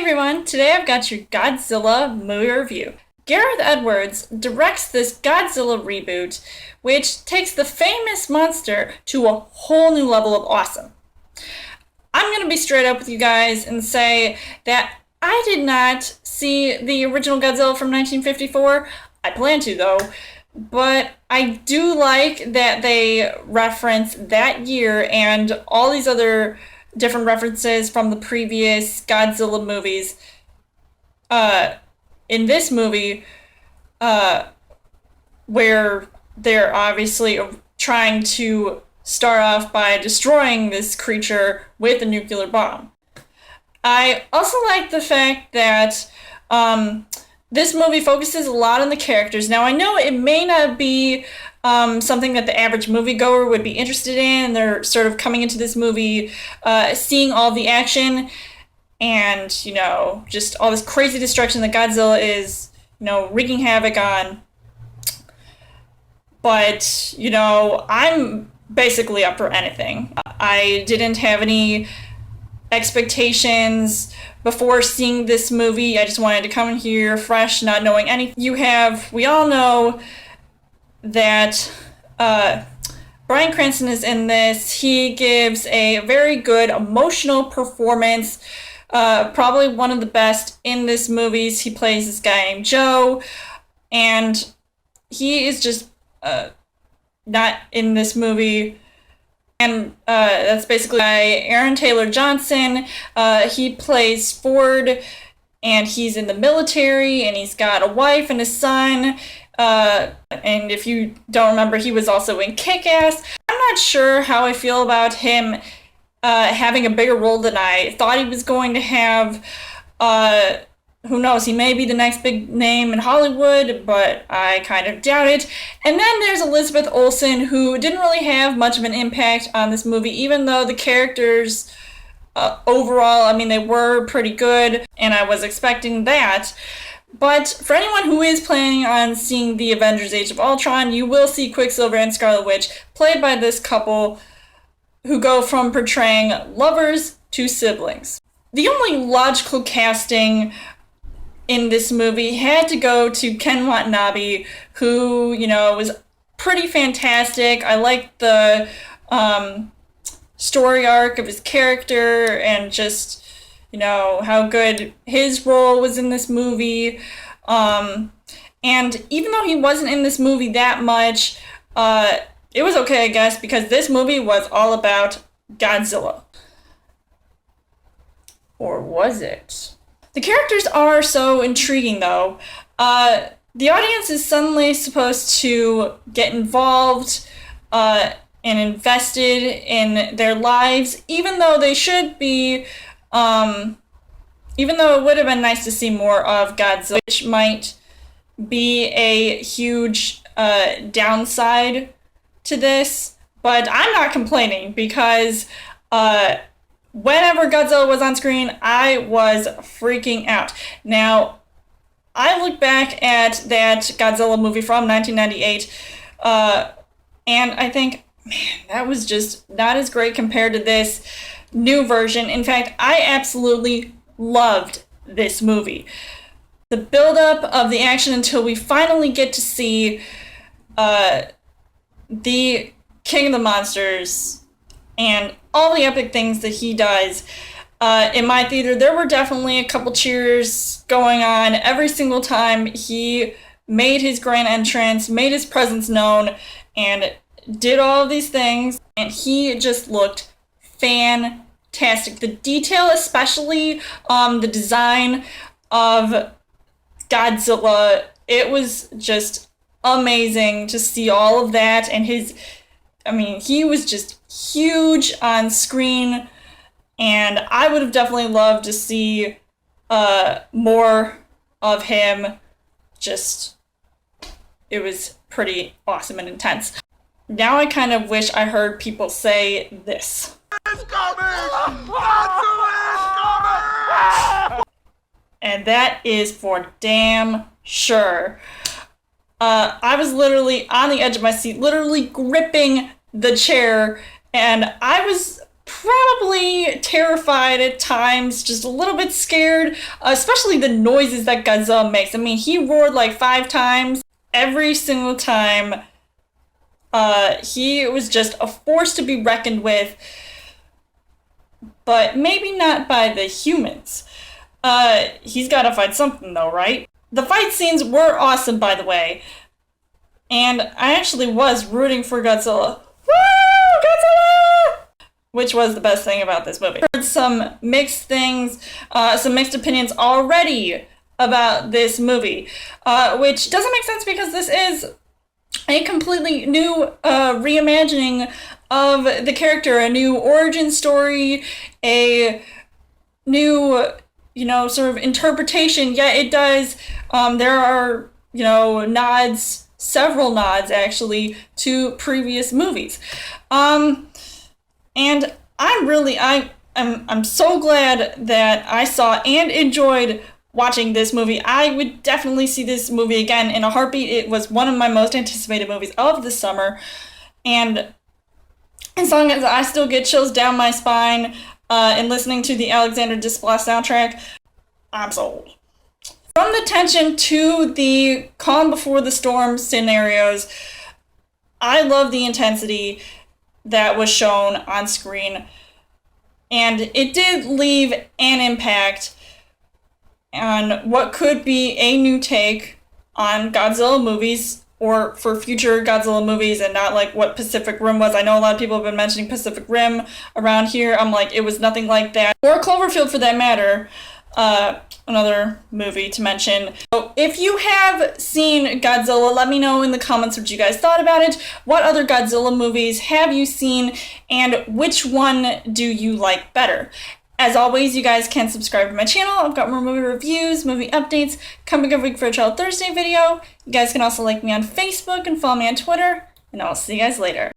everyone, today I've got your Godzilla movie review. Gareth Edwards directs this Godzilla reboot, which takes the famous monster to a whole new level of awesome. I'm going to be straight up with you guys and say that I did not see the original Godzilla from 1954. I plan to, though. But I do like that they reference that year and all these other different references from the previous Godzilla movies. In this movie, where they're obviously trying to start off by destroying this creature with a nuclear bomb. I also like the fact that this movie focuses a lot on the characters. Now, I know it may not be something that the average moviegoer would be interested in. They're sort of coming into this movie, seeing all the action and, just all this crazy destruction that Godzilla is, wreaking havoc on. But, I'm basically up for anything. I didn't have any expectations before seeing this movie. I just wanted to come in here fresh, not knowing anything. We all know that Bryan Cranston is in this. He gives a very good emotional performance, probably one of the best in this movie. He plays this guy named Joe, and he is just not in this movie. And that's basically by Aaron Taylor Johnson. He plays Ford, and he's in the military, and he's got a wife and a son. And if you don't remember, he was also in Kick-Ass. I'm not sure how I feel about him having a bigger role than I thought he was going to have. Who knows, he may be the next big name in Hollywood, but I kind of doubt it. And then there's Elizabeth Olsen, who didn't really have much of an impact on this movie, even though the characters overall, they were pretty good, and I was expecting that. But for anyone who is planning on seeing the Avengers Age of Ultron, you will see Quicksilver and Scarlet Witch, played by this couple who go from portraying lovers to siblings. The only logical casting in this movie had to go to Ken Watanabe, who, was pretty fantastic. I liked the story arc of his character and just, how good his role was in this movie. And even though he wasn't in this movie that much, it was okay, I guess, because this movie was all about Godzilla. Or was it? The characters are so intriguing, though. The audience is suddenly supposed to get involved and invested in their lives, even though they should be, even though it would have been nice to see more of Godzilla, which might be a huge downside to this. But I'm not complaining because whenever Godzilla was on screen, I was freaking out. Now, I look back at that Godzilla movie from 1998, and I think, man, that was just not as great compared to this new version. In fact, I absolutely loved this movie. The buildup of the action until we finally get to see the King of the Monsters and all the epic things that he does. In my theater, there were definitely a couple cheers going on every single time he made his grand entrance, made his presence known, and did all of these things. And he just looked fantastic. The detail, especially the design of Godzilla, it was just amazing to see all of that. And he was just huge on screen, and I would have definitely loved to see more of him. It was pretty awesome and intense. Now I kind of wish I heard people say this. It's coming! Godzilla is coming! And that is for damn sure. I was literally on the edge of my seat, literally gripping the chair, and I was probably terrified at times, just a little bit scared, especially the noises that Godzilla makes. I mean, he roared like 5 times. Every single time, he was just a force to be reckoned with, but maybe not by the humans. He's gotta fight something though, right? The fight scenes were awesome, by the way, and I actually was rooting for Godzilla. Woo! Godzilla! Which was the best thing about this movie. Heard some mixed things, some mixed opinions already about this movie, which doesn't make sense because this is a completely new reimagining of the character, a new origin story, a new, sort of interpretation. Yeah, it does. There are, nods, several nods actually, to previous movies. And I'm so glad that I saw and enjoyed watching this movie. I would definitely see this movie again in a heartbeat. It was one of my most anticipated movies of the summer. And as long as I still get chills down my spine in listening to the Alexander Desplat soundtrack, I'm sold. From the tension to the calm before the storm scenarios, I love the intensity that was shown on screen, and it did leave an impact on what could be a new take on Godzilla movies, or for future Godzilla movies, and not like what Pacific Rim was. I know a lot of people have been mentioning Pacific Rim around here. I'm like, it was nothing like that. Or Cloverfield for that matter. Another movie to mention. So if you have seen Godzilla, let me know in the comments what you guys thought about it. What other Godzilla movies have you seen, and which one do you like better? As always, you guys can subscribe to my channel. I've got more movie reviews, movie updates coming every week for a Child Thursday video. You guys can also like me on Facebook and follow me on Twitter, and I'll see you guys later.